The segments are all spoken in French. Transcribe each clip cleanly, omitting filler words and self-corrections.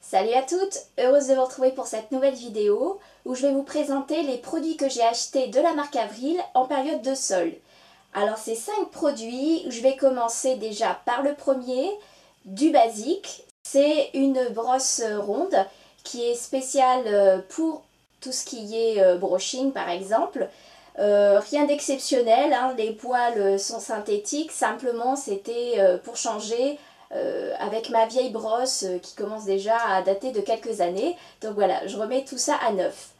Salut à toutes, heureuse de vous retrouver pour cette nouvelle vidéo où je vais vous présenter les produits que j'ai achetés de la marque Avril en période de solde. Alors c'est 5 produits, je vais commencer déjà par le premier, du basique. C'est une brosse ronde qui est spéciale pour tout ce qui est brushing par exemple. Rien d'exceptionnel, hein, les poils sont synthétiques, simplement c'était pour changer avec ma vieille brosse qui commence déjà à dater de quelques années. Donc voilà, je remets tout ça à neuf.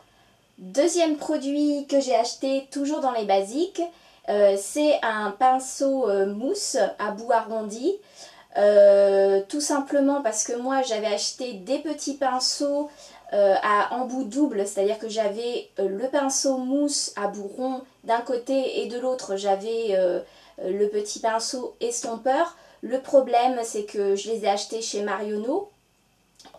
Deuxième produit que j'ai acheté toujours dans les basiques, c'est un pinceau mousse à bout arrondi. Tout simplement parce que moi j'avais acheté des petits pinceaux à embout double, c'est-à-dire que j'avais le pinceau mousse à bout rond d'un côté et de l'autre j'avais le petit pinceau estompeur. Le problème c'est que je les ai achetés chez Marionneau.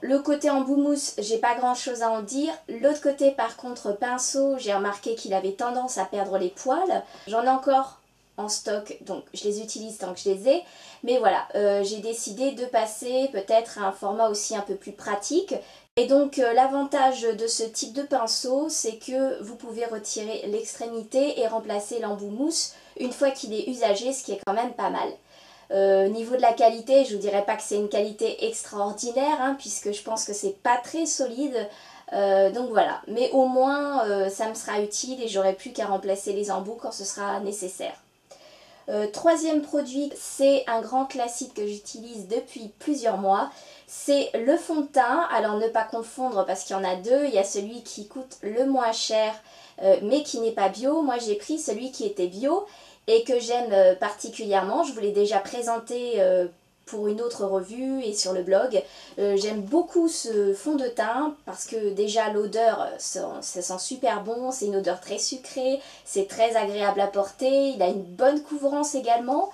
Le côté embout mousse, j'ai pas grand chose à en dire. L'autre côté par contre pinceau, j'ai remarqué qu'il avait tendance à perdre les poils. J'en ai encore en stock, donc je les utilise tant que je les ai. Mais voilà, j'ai décidé de passer peut-être à un format aussi un peu plus pratique. Et donc l'avantage de ce type de pinceau, c'est que vous pouvez retirer l'extrémité et remplacer l'embout mousse une fois qu'il est usagé, ce qui est quand même pas mal. Niveau de la qualité, je vous dirais pas que c'est une qualité extraordinaire, hein, puisque je pense que c'est pas très solide. Donc voilà, mais au moins ça me sera utile et j'aurai plus qu'à remplacer les embouts quand ce sera nécessaire. Troisième produit, c'est un grand classique que j'utilise depuis plusieurs mois. C'est le fond de teint. Alors ne pas confondre parce qu'il y en a deux. Il y a celui qui coûte le moins cher mais qui n'est pas bio. Moi j'ai pris celui qui était bio et que j'aime particulièrement. Je vous l'ai déjà présenté pour une autre revue et sur le blog. J'aime beaucoup ce fond de teint parce que déjà l'odeur, ça sent super bon, c'est une odeur très sucrée, c'est très agréable à porter, il a une bonne couvrance également.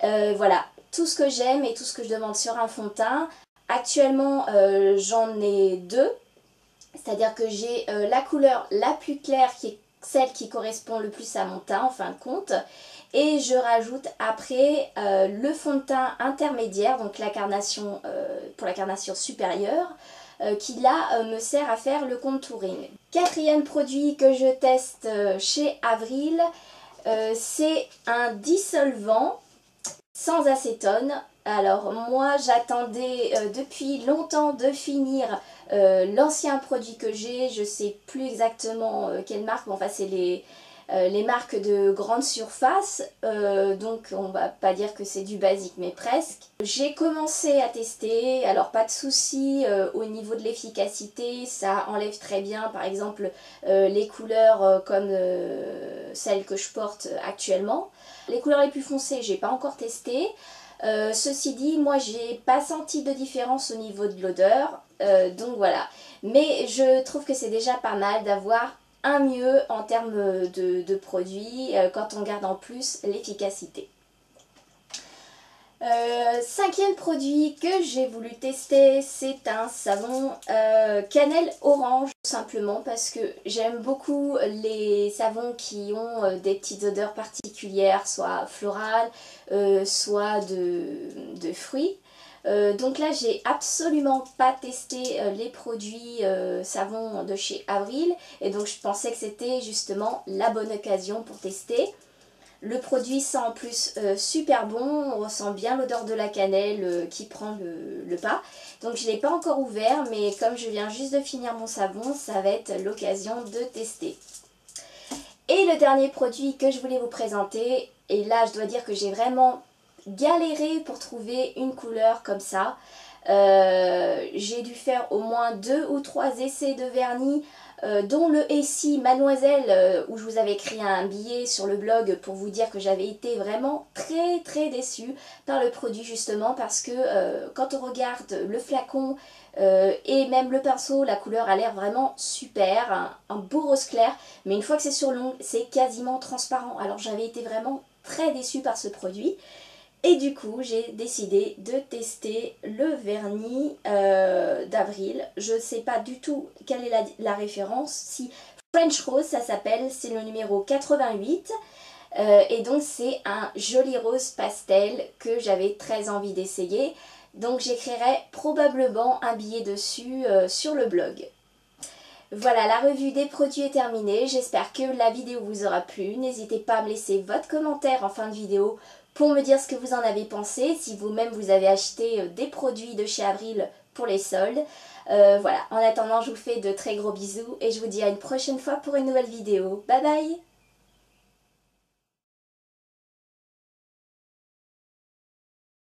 Voilà, tout ce que j'aime et tout ce que je demande sur un fond de teint. Actuellement, j'en ai deux, c'est-à-dire que j'ai la couleur la plus claire qui est celle qui correspond le plus à mon teint en fin de compte. Et je rajoute après le fond de teint intermédiaire, donc la carnation pour la carnation supérieure, qui là me sert à faire le contouring. Quatrième produit que je teste chez Avril, c'est un dissolvant sans acétone. Alors moi j'attendais depuis longtemps de finir l'ancien produit que j'ai, je sais plus exactement quelle marque, mais enfin c'est les marques de grande surface, donc on va pas dire que c'est du basique mais presque. J'ai commencé à tester, alors pas de souci au niveau de l'efficacité, ça enlève très bien par exemple les couleurs comme celles que je porte actuellement. Les couleurs les plus foncées j'ai pas encore testé. Ceci dit, moi j'ai pas senti de différence au niveau de l'odeur, donc voilà. Mais je trouve que c'est déjà pas mal d'avoir un mieux en termes de produits quand on garde en plus l'efficacité. Cinquième produit que j'ai voulu tester, c'est un savon cannelle orange, tout simplement parce que j'aime beaucoup les savons qui ont des petites odeurs particulières, soit florales, soit de fruits. Donc là j'ai absolument pas testé les produits savons de chez Avril et donc je pensais que c'était justement la bonne occasion pour tester. Le produit sent en plus super bon, on ressent bien l'odeur de la cannelle qui prend le pas. Donc je ne l'ai pas encore ouvert, mais comme je viens juste de finir mon savon, ça va être l'occasion de tester. Et le dernier produit que je voulais vous présenter, et là je dois dire que j'ai vraiment galéré pour trouver une couleur comme ça. J'ai dû faire au moins 2 ou 3 essais de vernis, dont le Essie Mademoiselle, où je vous avais écrit un billet sur le blog pour vous dire que j'avais été vraiment très déçue par le produit justement parce que quand on regarde le flacon et même le pinceau, la couleur a l'air vraiment super, un beau rose clair, mais une fois que c'est sur l'ongle, c'est quasiment transparent. Alors j'avais été vraiment très déçue par ce produit. Et du coup, j'ai décidé de tester le vernis d'Avril. Je ne sais pas du tout quelle est la référence. Si French Rose, ça s'appelle, c'est le numéro 88. Et donc, c'est un joli rose pastel que j'avais très envie d'essayer. Donc j'écrirai probablement un billet dessus sur le blog. Voilà, la revue des produits est terminée. J'espère que la vidéo vous aura plu. N'hésitez pas à me laisser votre commentaire en fin de vidéo pour me dire ce que vous en avez pensé, si vous-même vous avez acheté des produits de chez Avril pour les soldes. Voilà, en attendant, je vous fais de très gros bisous et je vous dis à une prochaine fois pour une nouvelle vidéo. Bye bye!